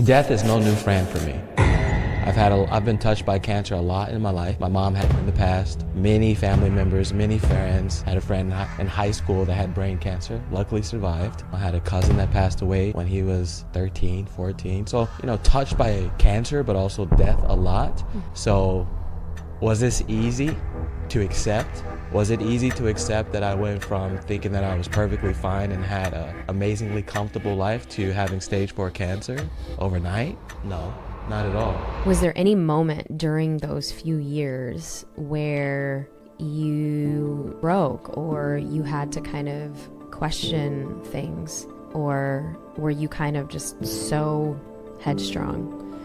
Death is no new friend for me. I've been touched by cancer a lot in my life. My mom had in the past. Many family members, many friends. Had a friend in high school that had brain cancer, luckily survived. I had a cousin that passed away when he was 13, 14. So, touched by cancer, but also death a lot. So, was this easy to accept? Was it easy to accept that I went from thinking that I was perfectly fine and had an amazingly comfortable life to having stage 4 cancer overnight? No. Not at all. Was there any moment during those few years where you broke or you had to kind of question things, or were you kind of just so headstrong?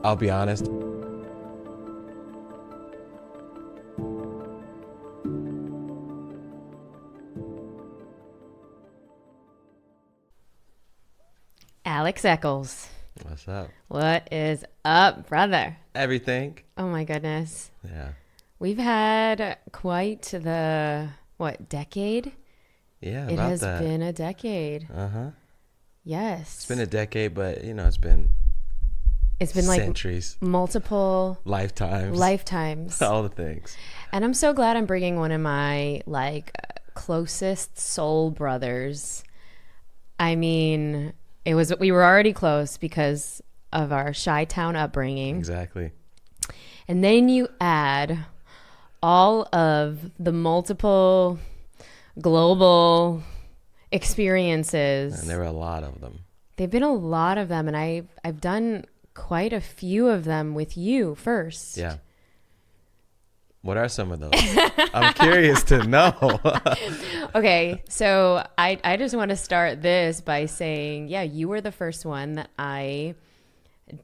I'll be honest. Alex Echols. What's up? What is up, brother? Everything. Oh my goodness. Yeah. We've had quite the, decade? Yeah, It about has that. been a decade. Uh-huh. Yes. It's been a decade, but, it's been like centuries. Multiple Lifetimes. All the things. And I'm so glad I'm bringing one of my, closest soul brothers. I mean, we were already close because of our Chi-Town upbringing. Exactly. And then you add all of the multiple global experiences. And there were a lot of them. They've been a lot of them, and I've done quite a few of them with you first. Yeah. What are some of those? I'm curious to know. Okay, so I just want to start this by saying, yeah, you were the first one that I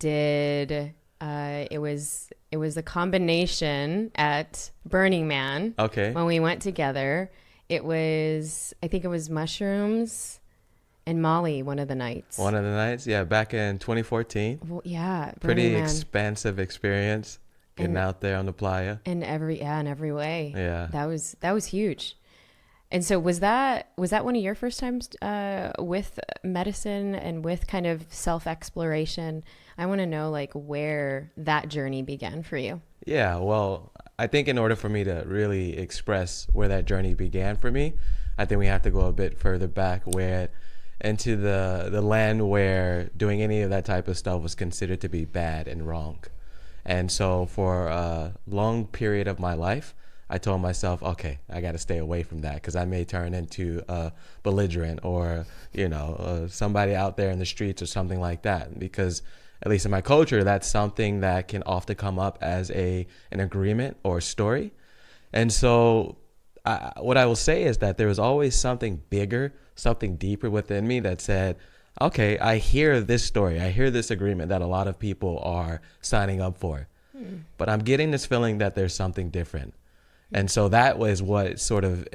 did. It was a combination at Burning Man. Okay. When we went together. I think it was mushrooms and Molly one of the nights. One of the nights? Yeah, back in 2014. Well, yeah. Pretty expansive experience. Getting out there on the playa. In every way. Yeah. That was huge. And so was that one of your first times with medicine and with kind of self-exploration? I want to know where that journey began for you. Yeah, well, I think in order for me to really express where that journey began for me, I think we have to go a bit further back into the land where doing any of that type of stuff was considered to be bad and wrong. And so for a long period of my life, I told myself, okay, I got to stay away from that because I may turn into a belligerent or, somebody out there in the streets or something like that. Because at least in my culture, that's something that can often come up as an agreement or story. And so what I will say is that there was always something bigger, something deeper within me that said, okay, I hear this story. I hear this agreement that a lot of people are signing up for. But I'm getting this feeling that there's something different. And so that was what sort of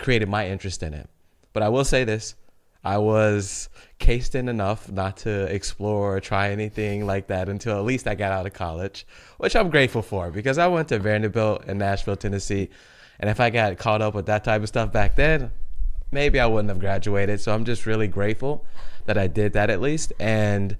created my interest in it. But I will say this. I was cased in enough not to explore or try anything like that until at least I got out of college, which I'm grateful for because I went to Vanderbilt in Nashville, Tennessee. And if I got caught up with that type of stuff back then, maybe I wouldn't have graduated. So I'm just really grateful that I did that at least. And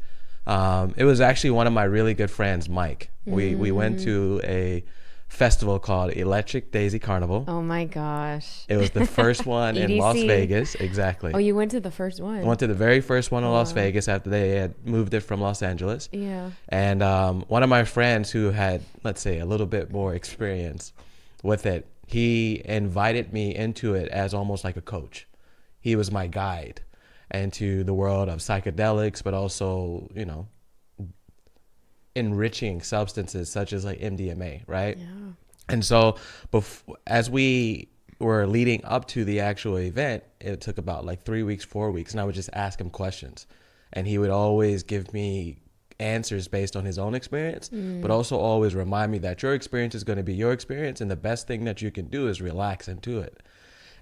it was actually one of my really good friends, Mike. We went to a festival called Electric Daisy Carnival. Oh my gosh. It was the first one in Las Vegas. Exactly. Oh, you went to the first one? I went to the very first one in Las Vegas after they had moved it from Los Angeles. Yeah. And one of my friends who had, let's say, a little bit more experience with it, he invited me into it as almost like a coach. He was my guide into the world of psychedelics, but also, enriching substances such as like MDMA, right? Yeah. And so as we were leading up to the actual event, it took about 3 weeks, 4 weeks, and I would just ask him questions. And he would always give me answers based on his own experience, but also always remind me that your experience is going to be your experience, and the best thing that you can do is relax into it.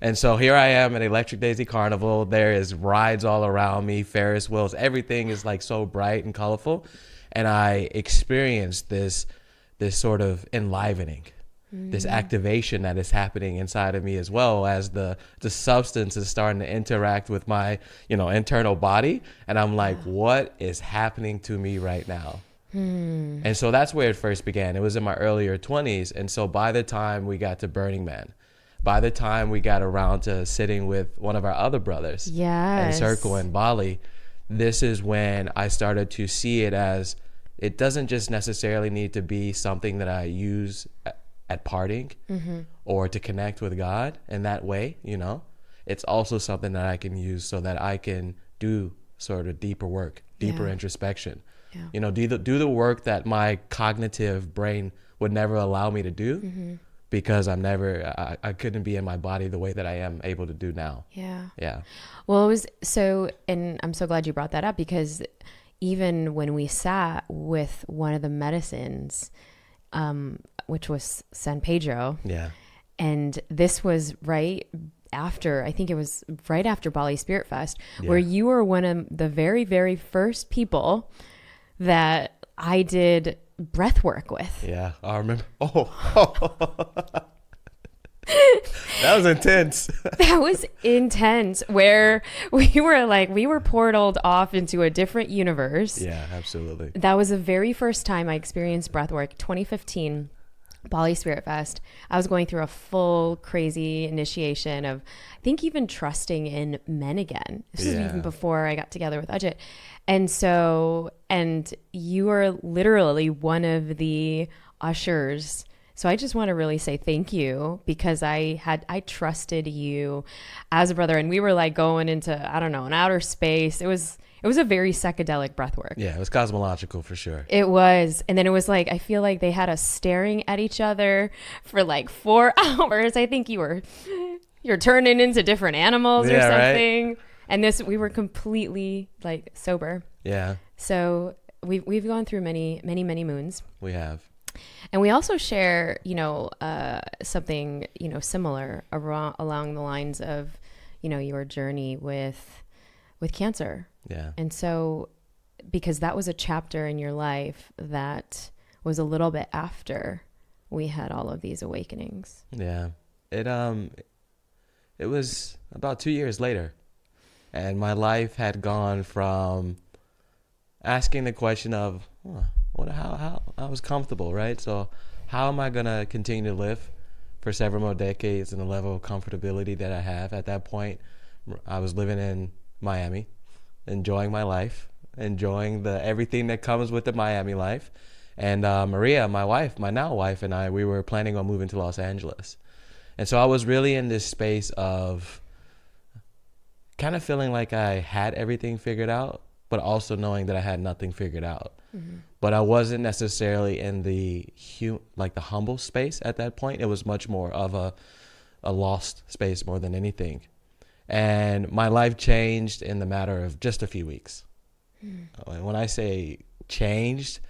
And so here I am at Electric Daisy Carnival. There is rides all around me, Ferris wheels, everything is so bright and colorful. And I experienced this sort of enlivening. this activation that is happening inside of me, as well as the substance is starting to interact with my, internal body. And I'm like, what is happening to me right now? And so that's where it first began. It was in my earlier 20s. And so by the time we got to Burning Man, by the time we got around to sitting with one of our other brothers in circle in Bali, this is when I started to see it as, it doesn't just necessarily need to be something that I use at partying or to connect with God in that way, It's also something that I can use so that I can do sort of deeper work, deeper introspection. Yeah. Do the work that my cognitive brain would never allow me to do because I couldn't be in my body the way that I am able to do now. Yeah. Yeah. Well, it was so, and I'm so glad you brought that up, because even when we sat with one of the medicines, which was San Pedro. Yeah. And this was right after, I think it was right after Bali Spirit Fest, where you were one of the very, very first people that I did breath work with. Yeah, I remember. That was intense. That was intense, where we were portaled off into a different universe. Yeah, absolutely. That was the very first time I experienced breath work, 2015. Bali Spirit Fest. I was going through a full crazy initiation of, I think, even trusting in men again. This was even before I got together with Ajit. And you are literally one of the ushers. So I just want to really say thank you, because I trusted you as a brother, and we were like going into, I don't know, an outer space. It was a very psychedelic breath work. Yeah, it was cosmological for sure. It was. And then it was like, I feel like they had us staring at each other for like 4 hours. I think you're turning into different animals or something. Right? And we were completely like sober. Yeah. So we've gone through many, many, many moons. We have. And we also share, something, similar along the lines of, your journey with cancer. Yeah. And so, because that was a chapter in your life that was a little bit after we had all of these awakenings. Yeah. It was about 2 years later, and my life had gone from asking the question of, how I was comfortable, right? So how am I going to continue to live for several more decades in the level of comfortability that I have? At that point, I was living in Miami, enjoying my life, enjoying everything that comes with the Miami life. And Maria, my now wife, and I, we were planning on moving to Los Angeles. And so I was really in this space of kind of feeling like I had everything figured out, but also knowing that I had nothing figured out. Mm-hmm. But I wasn't necessarily in the humble space at that point. It was much more of a lost space more than anything. And my life changed in the matter of just a few weeks. And when I say changed,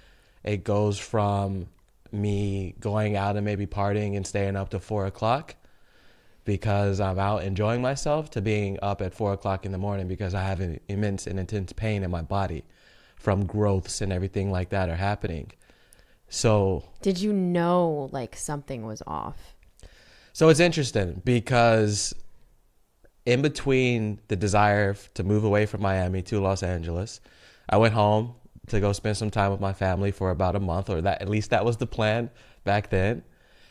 it goes from me going out and maybe partying and staying up to 4 o'clock because I'm out enjoying myself, to being up at 4 o'clock in the morning because I have an immense and intense pain in my body from growths and everything like that are happening. So did you know like something was off? So it's interesting because in between the desire to move away from Miami to Los Angeles, I went home to go spend some time with my family for about a month, or at least that was the plan back then.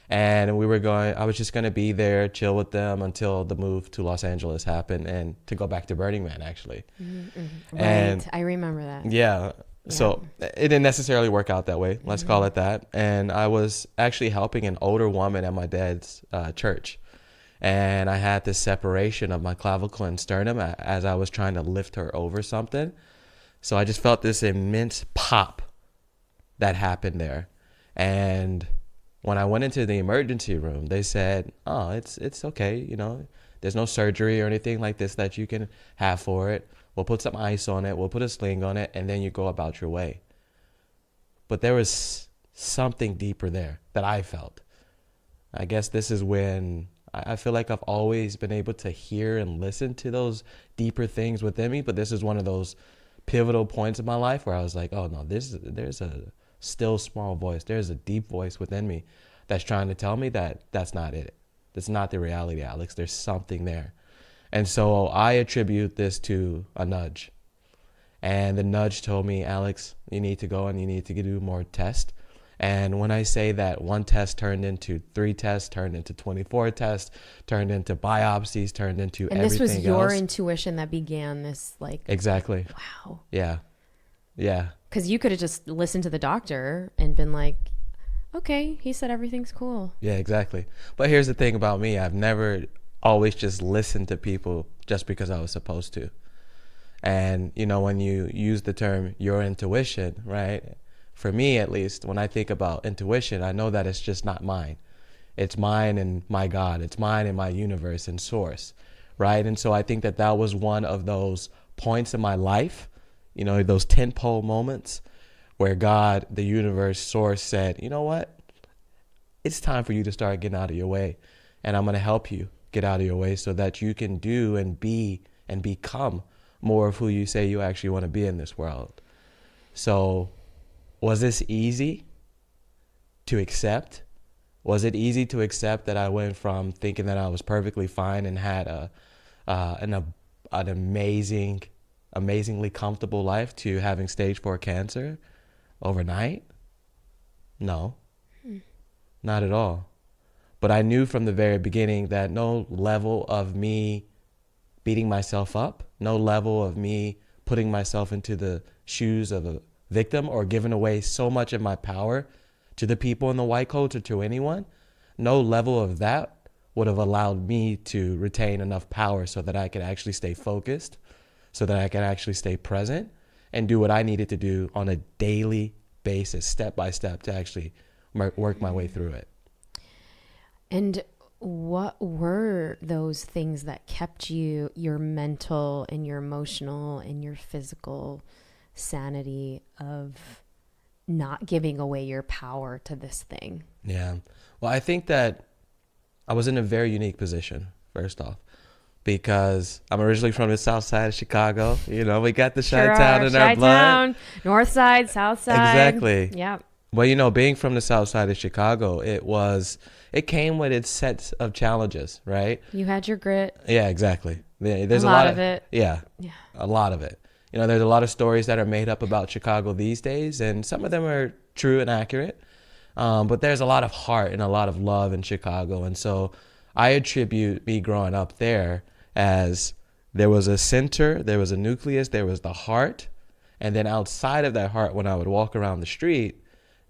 And I was just going to be there, chill with them until the move to Los Angeles happened and to go back to Burning Man, actually. Mm-hmm. Right. I remember that. Yeah. So it didn't necessarily work out that way. Let's call it that. And I was actually helping an older woman at my dad's church. And I had this separation of my clavicle and sternum as I was trying to lift her over something. So I just felt this immense pop that happened there. And when I went into the emergency room, they said, "Oh, it's okay. You know, there's no surgery or anything like this that you can have for it. We'll put some ice on it. We'll put a sling on it, and then you go about your way." But there was something deeper there that I felt. I guess this is when I feel like I've always been able to hear and listen to those deeper things within me. But this is one of those pivotal points in my life where I was like, oh no, there's a still small voice. There's a deep voice within me that's trying to tell me that that's not it. That's not the reality, Alex. There's something there. And so I attribute this to a nudge. And the nudge told me, Alex, you need to go and you need to do more tests. And when I say that, one test turned into 3 tests, turned into 24 tests, turned into biopsies, turned into And everything this was your else. intuition that began this, like, Exactly. wow. Yeah. Yeah. Because you could have just listened to the doctor and been like, okay, he said everything's cool. Yeah, exactly. But here's the thing about me. I've never always just listened to people just because I was supposed to. And, you know, when you use the term your intuition, right? For me, at least, when I think about intuition, I know that it's just not mine. It's mine and my God. It's mine and my universe and source, right? And so I think that that was one of those points in my life, you know, those tentpole moments where God, the universe, source said, you know what? It's time for you to start getting out of your way. And I'm going to help you get out of your way so that you can do and be and become more of who you say you actually want to be in this world. So was this easy to accept? Was it easy to accept that I went from thinking that I was perfectly fine and had an amazingly comfortable life to having stage 4 cancer overnight? No, not at all. But I knew from the very beginning that no level of me beating myself up, no level of me putting myself into the shoes of a victim or giving away so much of my power to the people in the white coats or to anyone, no level of that would have allowed me to retain enough power so that I could actually stay focused, so that I could actually stay present and do what I needed to do on a daily basis, step by step, to actually work my way through it. And what were those things that kept your mental and your emotional and your physical sanity of not giving away your power to this thing? Yeah. Well, I think that I was in a very unique position, first off, because I'm originally from the south side of Chicago. You know, we got the Chi-Town in our blood. Chi-Town, north side, south side. Exactly. Yeah. Well, you know, being from the south side of Chicago, it came with its sets of challenges, right? You had your grit. Yeah, exactly. There's a lot of it. Yeah, a lot of it. You know, there's a lot of stories that are made up about Chicago these days, and some of them are true and accurate. But there's a lot of heart and a lot of love in Chicago. And so I attribute me growing up there as there was a center, there was a nucleus, there was the heart. And then outside of that heart, when I would walk around the street,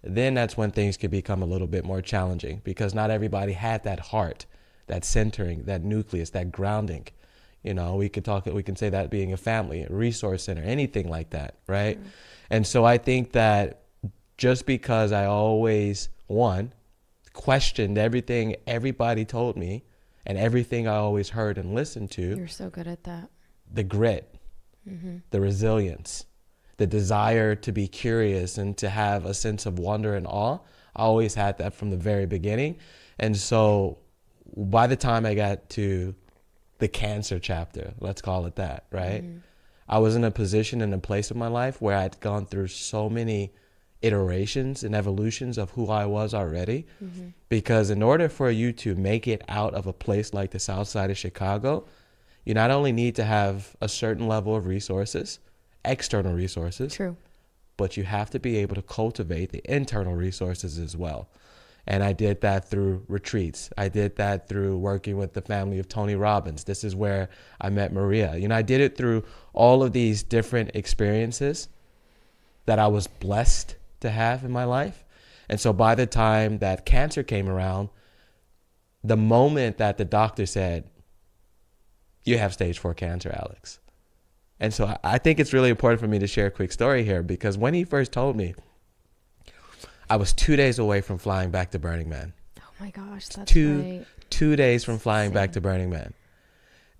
then that's when things could become a little bit more challenging, because not everybody had that heart, that centering, that nucleus, that grounding. You know, we can say that being a family, a resource center, anything like that, right? Mm-hmm. And so I think that just because I always, questioned everything everybody told me and everything I always heard and listened to. You're so good at that. The grit, the resilience, the desire to be curious and to have a sense of wonder and awe. I always had that from the very beginning. And so by the time I got to the cancer chapter, let's call it that, right? I was in a position and a place of my life where I'd gone through so many iterations and evolutions of who I was already. Because in order for you to make it out of a place like the south side of Chicago, you not only need to have a certain level of resources, external resources, true, but you have to be able to cultivate the internal resources as well. And I did that through retreats. I did that through working with the family of Tony Robbins. This is where I met Maria. You know, I did it through all of these different experiences that I was blessed to have in my life. And so by the time that cancer came around, the moment that the doctor said, you have stage 4 cancer, Alex. And so I think it's really important for me to share a quick story here, because when he first told me, I was 2 days away from flying back to Burning Man. Oh my gosh, that's right. 2 days from flying back to Burning Man.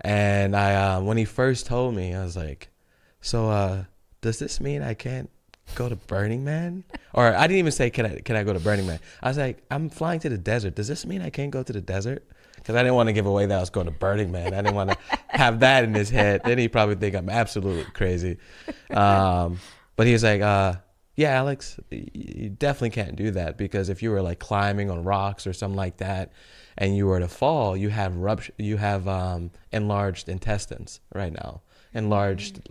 And when he first told me, I was like, so does this mean I can't go to Burning Man? Or I didn't even say, can I go to Burning Man? I was like, I'm flying to the desert. Does this mean I can't go to the desert? Because I didn't want to give away that I was going to Burning Man. I didn't want to have that in his head. Then he'd probably think I'm absolutely crazy. But he was like, yeah, Alex, you definitely can't do that, because if you were like climbing on rocks or something like that, and you were to fall, you have enlarged intestines right now, enlarged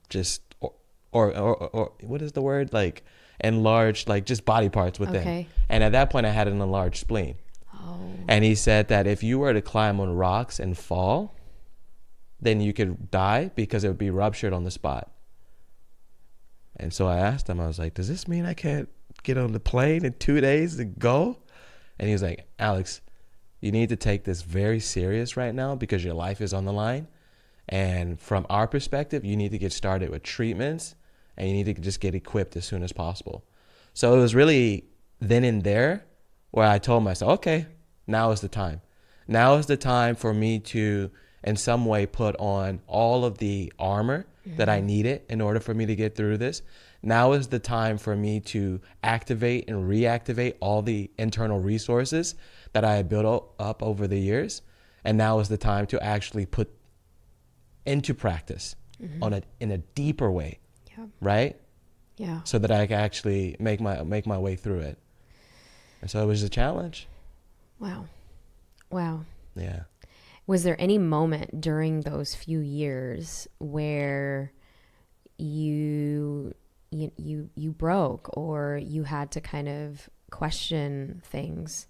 just or what is the word, like enlarged, like just body parts within. Okay. And at that point, I had an enlarged spleen. Oh. And he said that if you were to climb on rocks and fall, then you could die because it would be ruptured on the spot. And so I asked him, I was like, does this mean I can't get on the plane in 2 days to go? And he was like, Alex, you need to take this very serious right now because your life is on the line. And from our perspective, you need to get started with treatments, and you need to just get equipped as soon as possible. So it was really then and there where I told myself, okay, now is the time. Now is the time for me to, in some way, put on all of the armor that I needed in order for me to get through this. Now is the time for me to activate and reactivate all the internal resources that I had built up over the years. And now is the time to actually put into practice in a deeper way, Yeah. right? Yeah. So that I can actually make my way through it. And so it was a challenge. Wow. Wow. Yeah. Was there any moment during those few years where you broke, or you had to kind of question things,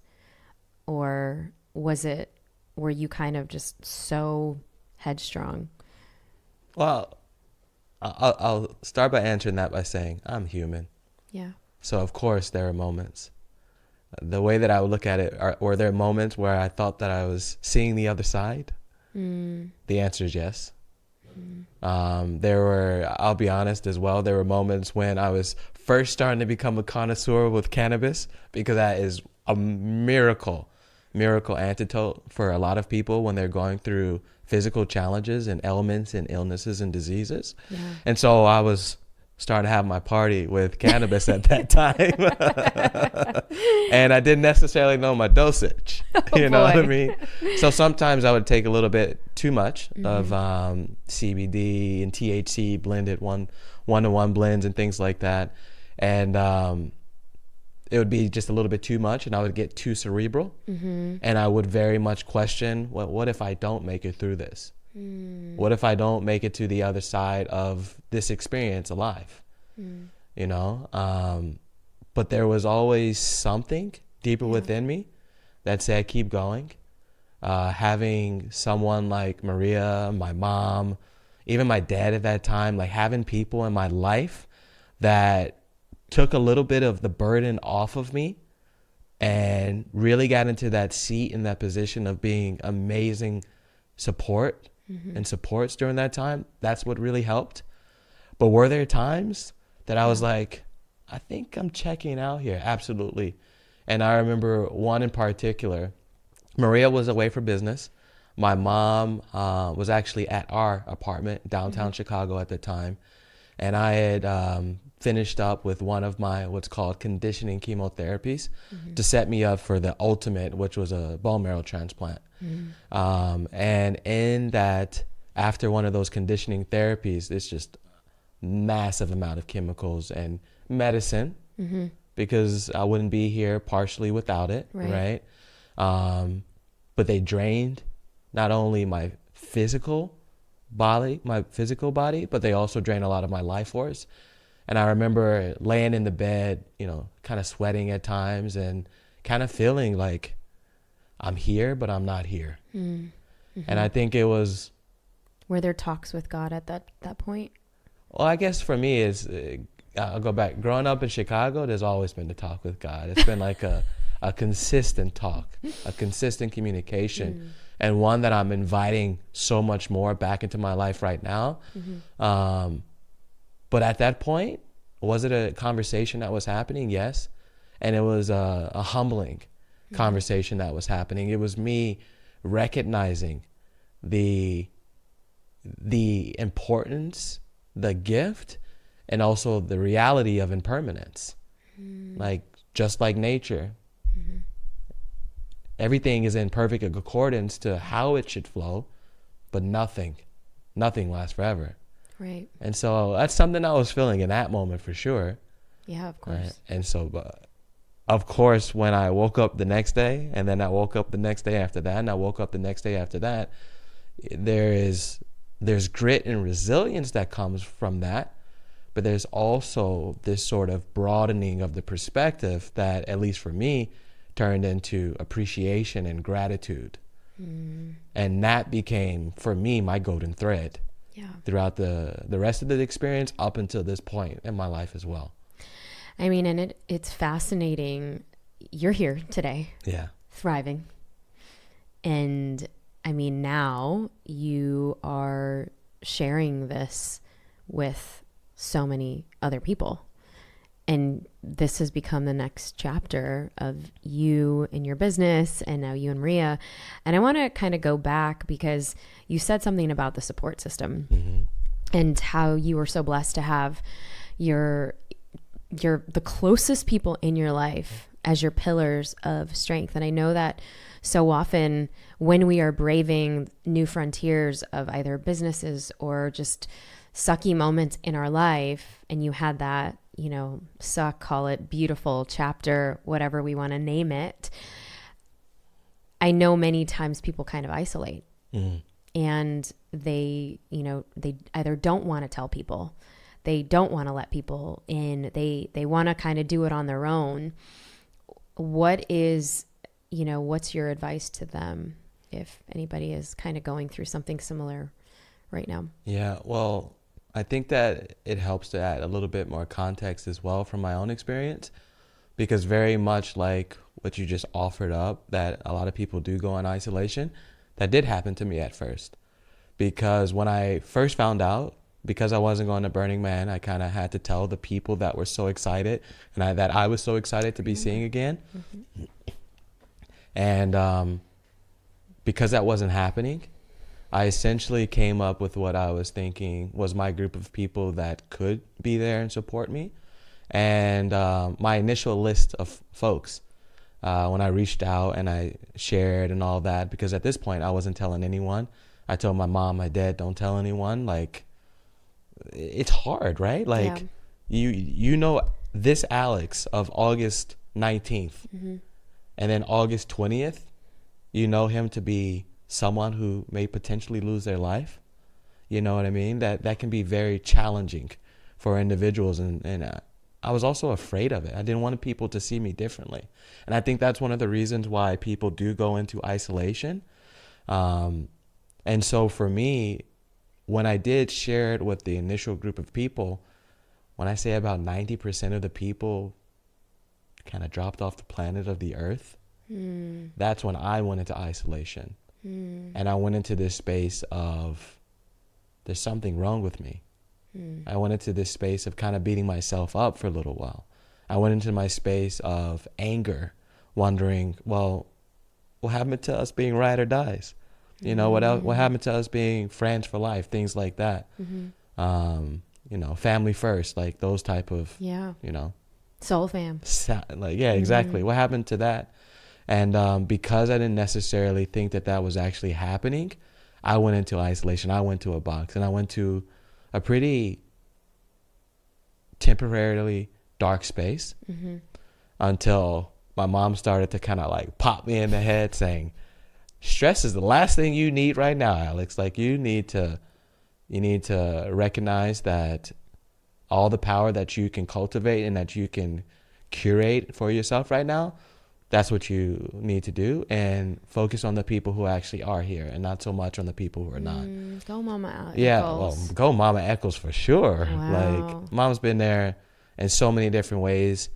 or were you kind of just so headstrong? Well, I'll start by answering that by saying I'm human. Yeah. So of course there are moments. The way that I would look at it, were there moments where I thought that I was seeing the other side? The answer is yes. There were, I'll be honest as well, there were moments when I was first starting to become a connoisseur with cannabis, because that is a miracle antidote for a lot of people when they're going through physical challenges and ailments and illnesses and diseases. Yeah. And so I was starting to have my party with cannabis at that time. And I didn't necessarily know my dosage. You know what I mean? So sometimes I would take a little bit too much of CBD and THC blended one-to-one blends and things like that. And it would be just a little bit too much, and I would get too cerebral. And I would very much question, what if I don't make it through this? What if I don't make it to the other side of this experience alive? You know? But there was always something deeper within me that said, keep going. Having someone like Maria, my mom, even my dad at that time, like having people in my life that took a little bit of the burden off of me and really got into that seat in that position of being amazing support and supports during that time. That's what really helped. But were there times that I was like, I think I'm checking out here? Absolutely. And I remember one in particular. Maria was away for business. My mom was actually at our apartment downtown Chicago at the time. And I had finished up with one of my what's called conditioning chemotherapies to set me up for the ultimate, which was a bone marrow transplant. And in that, after one of those conditioning therapies, it's just massive amount of chemicals and medicine, because I wouldn't be here partially without it, right? But they drained not only my physical body, but they also drained a lot of my life force. And I remember laying in the bed, you know, kind of sweating at times and kind of feeling like I'm here, but I'm not here. And I think it was... Were there talks with God at that point? Well, I guess for me is, I'll go back. Growing up in Chicago, there's always been the talk with God. It's been like a consistent talk, a consistent communication, and one that I'm inviting so much more back into my life right now. But at that point, was it a conversation that was happening? Yes. And it was a humbling conversation that was happening. It was me recognizing the importance, the gift, and also the reality of impermanence. Like, just like nature, everything is in perfect accordance to how it should flow, but nothing lasts forever. Right. And so that's something I was feeling in that moment for sure. Yeah, of Right? course. And so, of course, when I woke up the next day, and then I woke up the next day after that, and I woke up the next day after that, there's grit and resilience that comes from that. But there's also this sort of broadening of the perspective that, at least for me, turned into appreciation and gratitude. And that became, for me, my golden thread Yeah. throughout the rest of the experience up until this point in my life as well. I mean, and it's fascinating. You're here today, Yeah. thriving. And I mean, now you are sharing this with so many other people. And this has become the next chapter of you and your business, and now you and Maria. And I want to kind of go back because you said something about the support system and how you were so blessed to have your the closest people in your life as your pillars of strength. And I know that so often when we are braving new frontiers of either businesses or just sucky moments in our life, and you had that, you know, suck, call it beautiful chapter, whatever we want to name it, I know many times people kind of isolate and they, you know, they either don't want to tell people, they don't want to let people in, they want to kind of do it on their own. What is, you know, what's your advice to them if anybody is kind of going through something similar right now? Yeah, well, I think that it helps to add a little bit more context as well from my own experience, because very much like what you just offered up, that a lot of people do go in isolation. That did happen to me at first, because when I first found out, because I wasn't going to Burning Man, I kind of had to tell the people that were so excited and that I was so excited to be seeing again. And because that wasn't happening, I essentially came up with what I was thinking was my group of people that could be there and support me. And my initial list of folks, when I reached out and I shared and all that, because at this point I wasn't telling anyone. I told my mom, my dad, don't tell anyone. Like, it's hard, right? Like, you know, this Alex of August 19th and then August 20th, you know him to be someone who may potentially lose their life. You know what I mean? That can be very challenging for individuals. And I was also afraid of it. I didn't want people to see me differently. And I think that's one of the reasons why people do go into isolation. And so for me, when I did share it with the initial group of people, when I say about 90% of the people kind of dropped off the planet of the earth, that's when I went into isolation. And I went into this space of, there's something wrong with me. I went into this space of kind of beating myself up for a little while. I went into my space of anger, wondering, well, what happened to us being ride or dies? You know, what happened to us being friends for life, things like that. You know, family first, like those type of, you know. Soul fam. Like, yeah, exactly. What happened to that? And because I didn't necessarily think that was actually happening, I went into isolation. I went to a box, and I went to a pretty temporarily dark space until my mom started to kind of like pop me in the head saying, stress is the last thing you need right now, Alex. Like, you need to recognize that all the power that you can cultivate and that you can curate for yourself right now, that's what you need to do, and focus on the people who actually are here and not so much on the people who are not. Go Mama Echols. Yeah, well, go Mama Echols for sure. Wow. Like, Mom's been there in so many different ways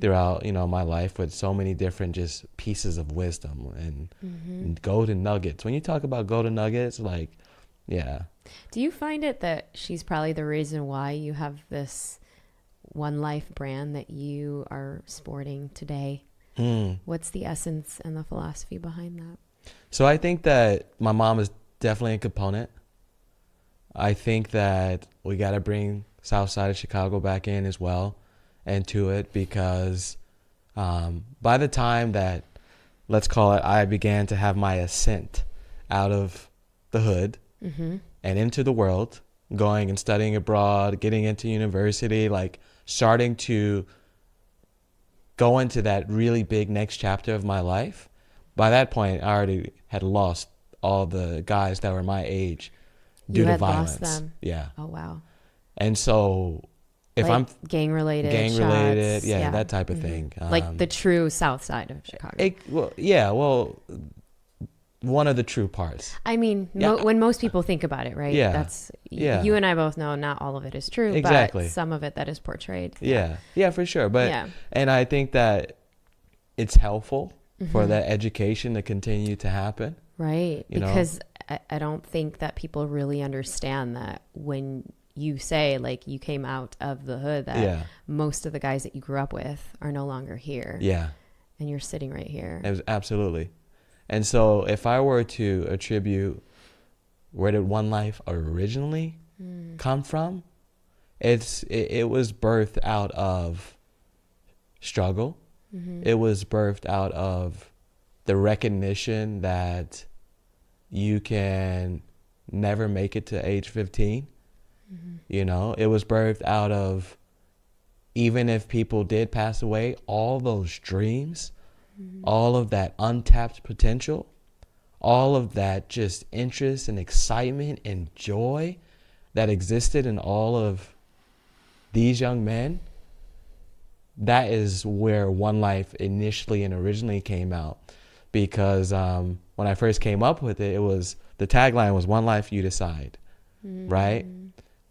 throughout, you know, my life, with so many different just pieces of wisdom and golden nuggets. When you talk about golden nuggets, like, yeah. Do you find it that she's probably the reason why you have this One Life brand that you are sporting today? What's the essence and the philosophy behind that? So I think that my mom is definitely a component. I think that we got to bring South Side of Chicago back in as well into it, because by the time that, let's call it, I began to have my ascent out of the hood and into the world, going and studying abroad, getting into university, like starting to go into that really big next chapter of my life, by that point, I already had lost all the guys that were my age due You to had violence. lost them. Yeah. Oh wow. And so if Like I'm gang related, gang related, yeah, that type of thing. Like the true South Side of Chicago. One of the true parts. I mean, Yeah. when most people think about it, right? Yeah. That's Yeah. you and I both know not all of it is true, Exactly. but some of it that is portrayed. Yeah, for sure. But Yeah. and I think that it's helpful for that education to continue to happen. Right. You know? Because I don't think that people really understand that when you say like you came out of the hood, that most of the guys that you grew up with are no longer here. Yeah. And you're sitting right here. It was absolutely. And so if I were to attribute where did One Life originally come from, it was birthed out of struggle. It was birthed out of the recognition that you can never make it to age 15. You know, it was birthed out of, even if people did pass away, all those dreams, all of that untapped potential, all of that just interest and excitement and joy that existed in all of these young men. That is where One Life initially and originally came out. Because when I first came up with it, the tagline was One Life, You Decide, right?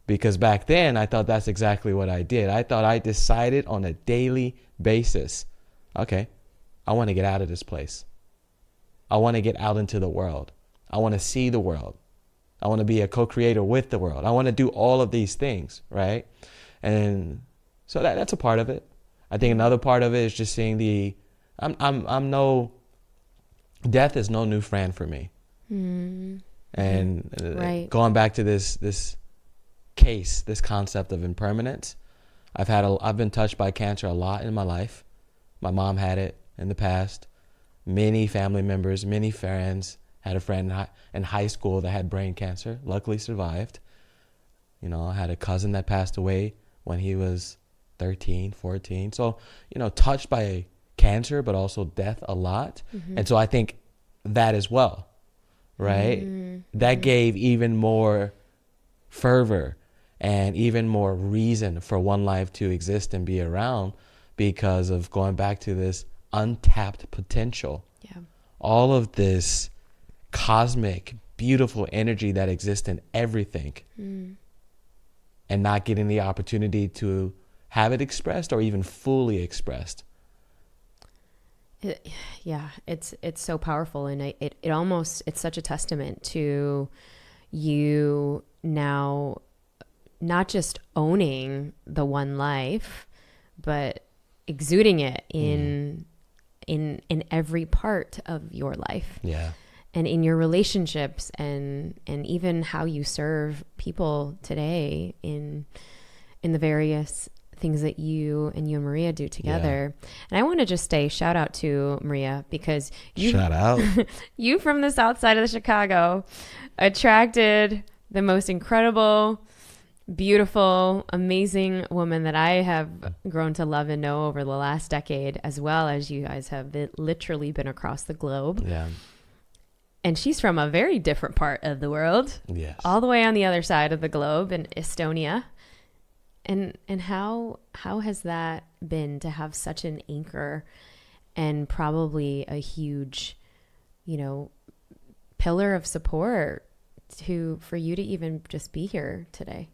Because back then I thought that's exactly what I did. I thought I decided on a daily basis, okay, I want to get out of this place. I want to get out into the world. I want to see the world. I want to be a co-creator with the world. I want to do all of these things, right? And so that's a part of it. I think another part of it is just seeing death is no new friend for me. And going back to this concept of impermanence, I've been touched by cancer a lot in my life. My mom had it in the past. Many family members, many friends, had a friend in high school that had brain cancer, luckily survived. You know, I had a cousin that passed away when he was 13, 14. So, you know, touched by cancer, but also death a lot. And so I think that as well, right? That gave even more fervor and even more reason for One Life to exist and be around, because of going back to this untapped potential. Yeah. All of this cosmic, beautiful energy that exists in everything, and not getting the opportunity to have it expressed or even fully expressed. It's so powerful, and it's such a testament to you now, not just owning the One Life, but exuding it in every part of your life. Yeah. And in your relationships, and even how you serve people today in the various things that you and Maria do together. And I want to just say shout out to Maria, because Shout out. you from the south side of Chicago attracted the most incredible, beautiful, amazing woman that I have grown to love and know over the last decade, as well as you guys have literally been across the globe. Yeah. And she's from a very different part of the world. Yes. All the way on the other side of the globe in Estonia. And how has that been to have such an anchor and probably a huge, you know, pillar of support for you to even just be here today?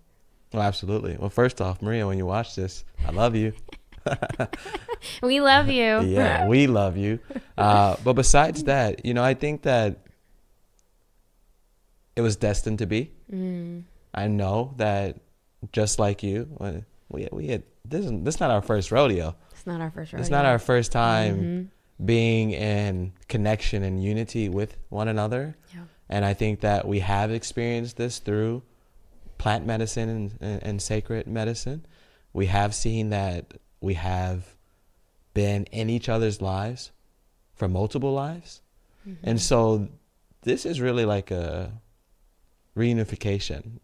Well, absolutely. Well, first off, Maria, when you watch this, I love you. We love you. Yeah, we love you. But besides that, you know, I think that it was destined to be. I know that, just like you, we had this is not our first rodeo. It's not our first rodeo. It's not our first time being in connection and unity with one another. Yeah. And I think that we have experienced this through plant medicine and sacred medicine. We have seen that we have been in each other's lives for multiple lives. And so this is really like a reunification,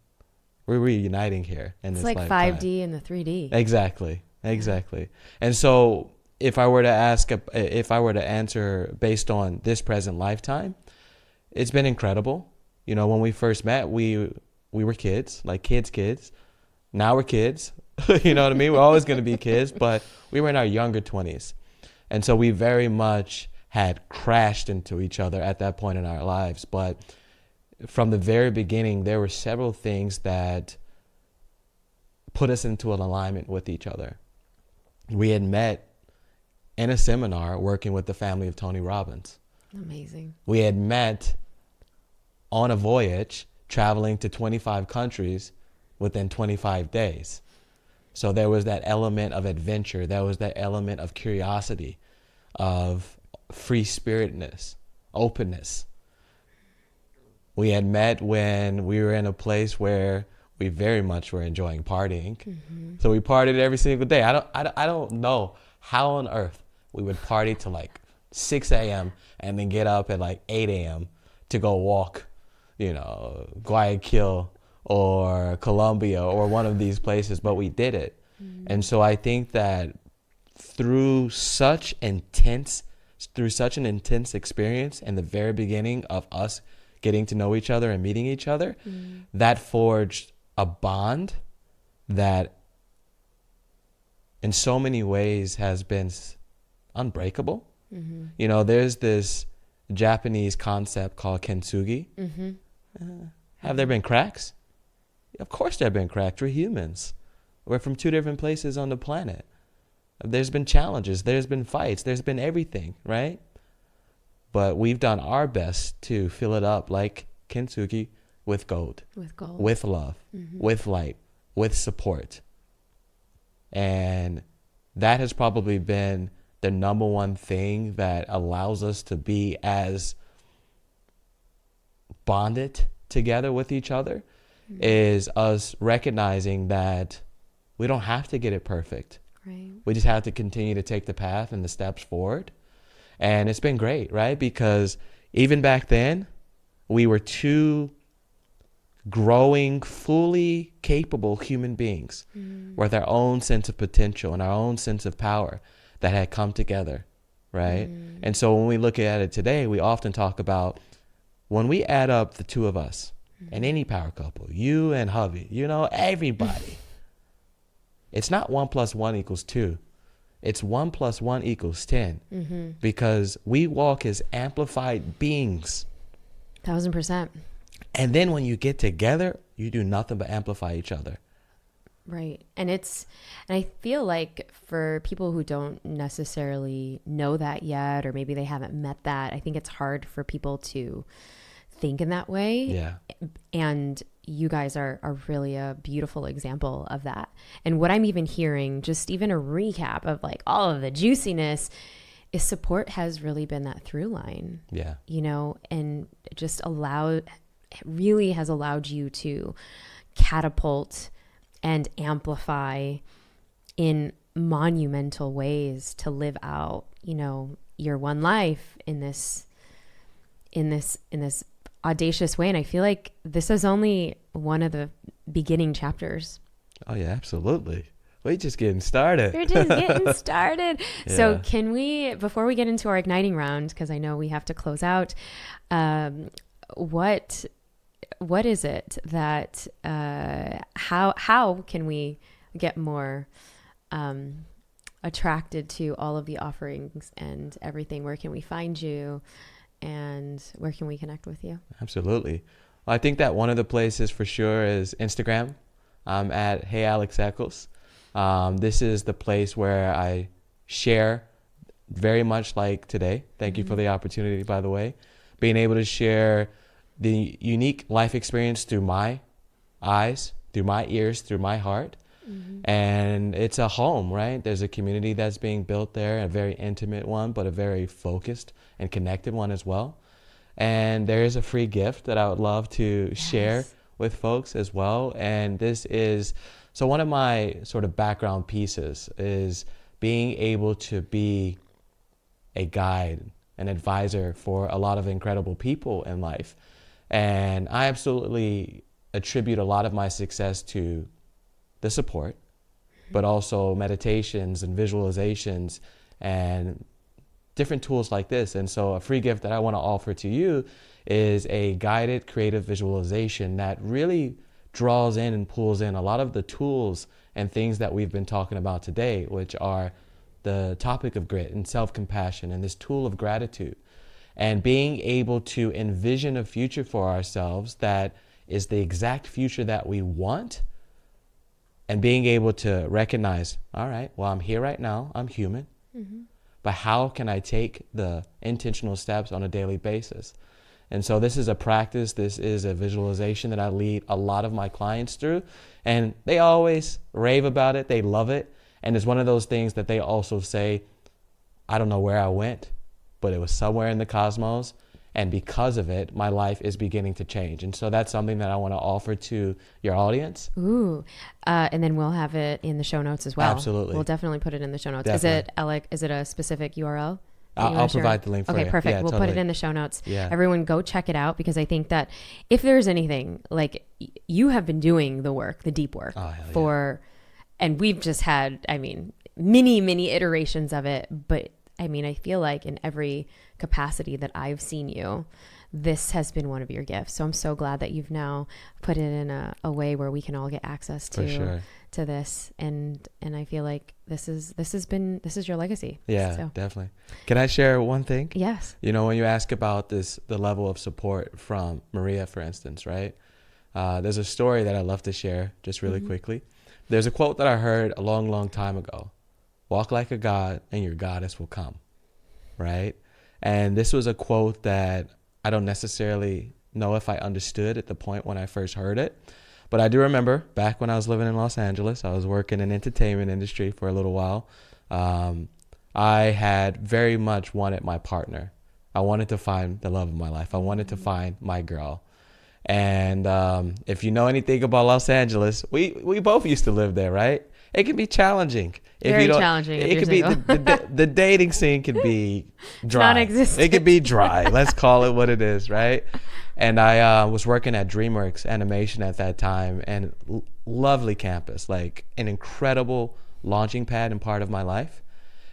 we're reuniting here in It's this like lifetime. 5D and the 3D. Exactly. And so if I were to answer based on this present lifetime, it's been incredible. When we first met, we were kids, like kids. Now we're kids. You know what I mean? We're always going to be kids, but we were in our younger 20s. And so we very much had crashed into each other at that point in our lives. But from the very beginning, there were several things that put us into an alignment with each other. We had met in a seminar working with the family of Tony Robbins. Amazing. We had met on a voyage traveling to 25 countries within 25 days. So there was that element of adventure. There was that element of curiosity, of free spiritedness, openness. We had met when we were in a place where we very much were enjoying partying. Mm-hmm. So we partied every single day. I don't know how on earth we would party till like 6 a.m. and then get up at like 8 a.m. to go walk, Guayaquil or Colombia or one of these places, but we did it. Mm-hmm. And so I think that through such an intense experience in the very beginning of us getting to know each other and meeting each other, that forged a bond that in so many ways has been unbreakable. Mm-hmm. There's this Japanese concept called kintsugi. Mm-hmm. Have there been cracks? Of course there have been cracks. We're humans. We're from two different places on the planet. There's been challenges. There's been fights. There's been everything, right? But we've done our best to fill it up like kintsugi with gold. With love, mm-hmm. with light, with support. And that has probably been the number one thing that allows us to be as bonded together with each other, mm-hmm. is us recognizing that we don't have to get it perfect. Right. We just have to continue to take the path and the steps forward. And it's been great, right? Because even back then, we were two growing, fully capable human beings with our own sense of potential and our own sense of power that had come together, right? And so when we look at it today, we often talk about when we add up the two of us and any power couple, you and hubby, everybody, it's not 1 + 1 = 2. It's 1 + 1 = 10 because we walk as amplified beings. 1000%. And then when you get together, you do nothing but amplify each other. Right. And I feel like for people who don't necessarily know that yet, or maybe they haven't met that, I think it's hard for people to think in that way. Yeah. And you guys are really a beautiful example of that. And what I'm even hearing, just even a recap of like all of the juiciness, is support has really been that through line. Yeah. And just really has allowed you to catapult and amplify in monumental ways to live out, your one life in this audacious way. And I feel like this is only one of the beginning chapters. Oh yeah, absolutely. We're just getting started. We're just getting started. Yeah. So can we, before we get into our igniting round, because I know we have to close out, what is it that, how can we get more attracted to all of the offerings and everything? Where can we find you and where can we connect with you? Absolutely. Well, I think that one of the places for sure is Instagram. I'm at Hey Alex Echols. This is the place where I share very much like today. Thank you for the opportunity, by the way. Being able to share the unique life experience through my eyes, through my ears, through my heart. And it's a home, right? There's a community that's being built there, a very intimate one, but a very focused and connected one as well. And there is a free gift that I would love to share with folks as well. And this is, so one of my sort of background pieces is being able to be a guide, an advisor for a lot of incredible people in life. And I absolutely attribute a lot of my success to the support, but also meditations and visualizations and different tools like this. And so a free gift that I want to offer to you is a guided creative visualization that really draws in and pulls in a lot of the tools and things that we've been talking about today, which are the topic of grit and self-compassion and this tool of gratitude, and being able to envision a future for ourselves that is the exact future that we want, and being able to recognize, all right, well, I'm here right now, I'm human, but how can I take the intentional steps on a daily basis? And so this is a practice, this is a visualization that I lead a lot of my clients through, and they always rave about it, they love it, and it's one of those things that they also say, I don't know where I went, but it was somewhere in the cosmos, and because of it, my life is beginning to change. And so that's something that I want to offer to your audience. Ooh, and then we'll have it in the show notes as well. Absolutely. We'll definitely put it in the show notes. Definitely. Is it a specific URL? I'll provide the link for you. Okay, perfect. Yeah, we'll totally. put it in the show notes. Yeah. Everyone go check it out, because I think that if there's anything, like, you have been doing the work, the deep work and we've just had, I mean, many iterations of it. But I mean, I feel like in every capacity that I've seen you, this has been one of your gifts. So I'm so glad that you've now put it in a way where we can all get access to this. And I feel like this is your legacy. Yeah, so. Definitely. Can I share one thing? Yes. You know, when you ask about the level of support from Maria, for instance, right? There's a story that I love to share just really quickly. There's a quote that I heard a long time ago. Walk like a god and your goddess will come, right? And this was a quote that I don't necessarily know if I understood at the point when I first heard it. But I do remember back when I was living in Los Angeles, I was working in the entertainment industry for a little while. I had very much wanted my partner. I wanted to find the love of my life. I wanted to find my girl. And if you know anything about Los Angeles, we both used to live there, right? It can be challenging. Very challenging. It could be the dating scene can be dry. Non-existent. It could be dry. Let's call it what it is, right? And I was working at DreamWorks Animation at that time, and lovely campus, like an incredible launching pad and part of my life.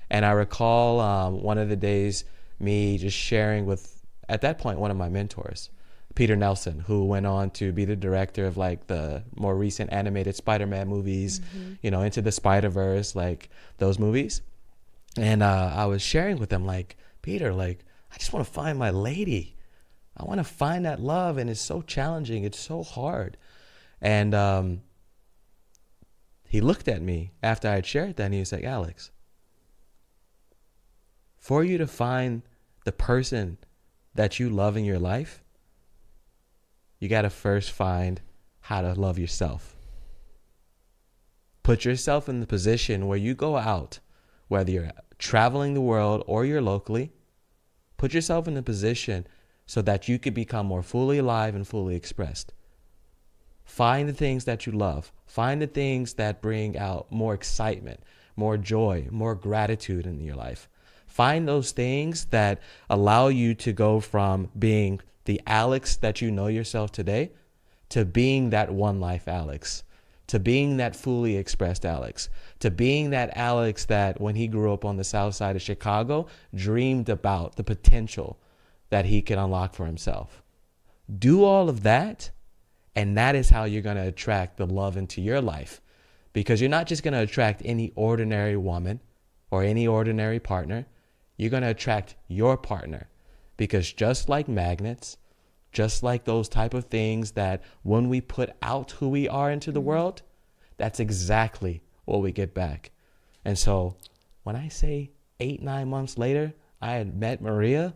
And I recall one of the days me just sharing with, at that point, one of my mentors, Peter Nelson, who went on to be the director of like the more recent animated Spider-Man movies, you know, Into the Spider-Verse, like those movies. And I was sharing with him, like, Peter, like, I just want to find my lady. I want to find that love, and it's so challenging. It's so hard. And he looked at me after I had shared that, and he was like, Alex, for you to find the person that you love in your life, you got to first find how to love yourself. Put yourself in the position where you go out, whether you're traveling the world or you're locally, put yourself in a position so that you could become more fully alive and fully expressed. Find the things that you love. Find the things that bring out more excitement, more joy, more gratitude in your life. Find those things that allow you to go from being the Alex that you know yourself today to being that one life Alex, to being that fully expressed Alex, to being that Alex that when he grew up on the south side of Chicago, dreamed about the potential that he could unlock for himself. Do all of that, and that is how you're going to attract the love into your life, because you're not just going to attract any ordinary woman or any ordinary partner. You're going to attract your partner. Because just like magnets, just like those type of things that when we put out who we are into the world, that's exactly what we get back. And so when I say 8-9 months later, I had met Maria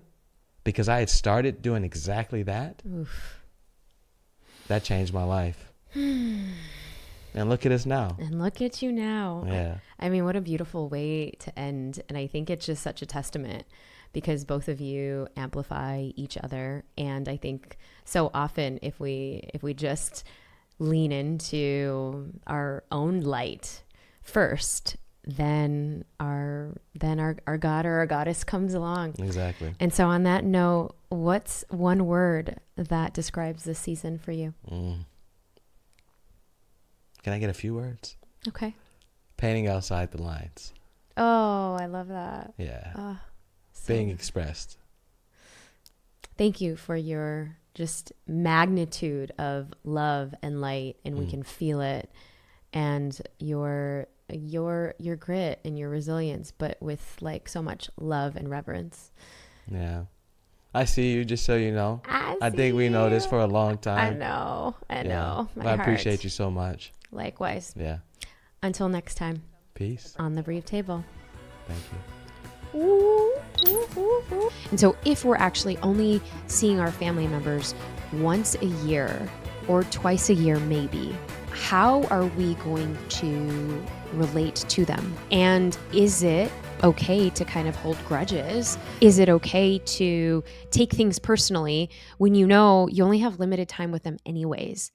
because I had started doing exactly that. Oof. That changed my life. And look at us now. And look at you now. Yeah. I mean, what a beautiful way to end. And I think it's just such a testament, because both of you amplify each other. And I think so often if we just lean into our own light first, then our God or our goddess comes along. Exactly. And so on that note, what's one word that describes this season for you? Can I get a few words? Okay. Painting outside the lines. Oh, I love that. Yeah. So Being expressed. thank you for your just magnitude of love and light, and we can feel it, and your grit and your resilience, but with like so much love and reverence. Yeah. I see you, just so you know. I see think we know this you. for a long I time. know. I Yeah. know. But My I heart. appreciate you so much. Likewise. Yeah. Until next time Peace. on the Brief Table. Thank you. And so if we're actually only seeing our family members once a year or twice a year, maybe, how are we going to relate to them? And is it okay to kind of hold grudges? Is it okay to take things personally when you know you only have limited time with them anyways?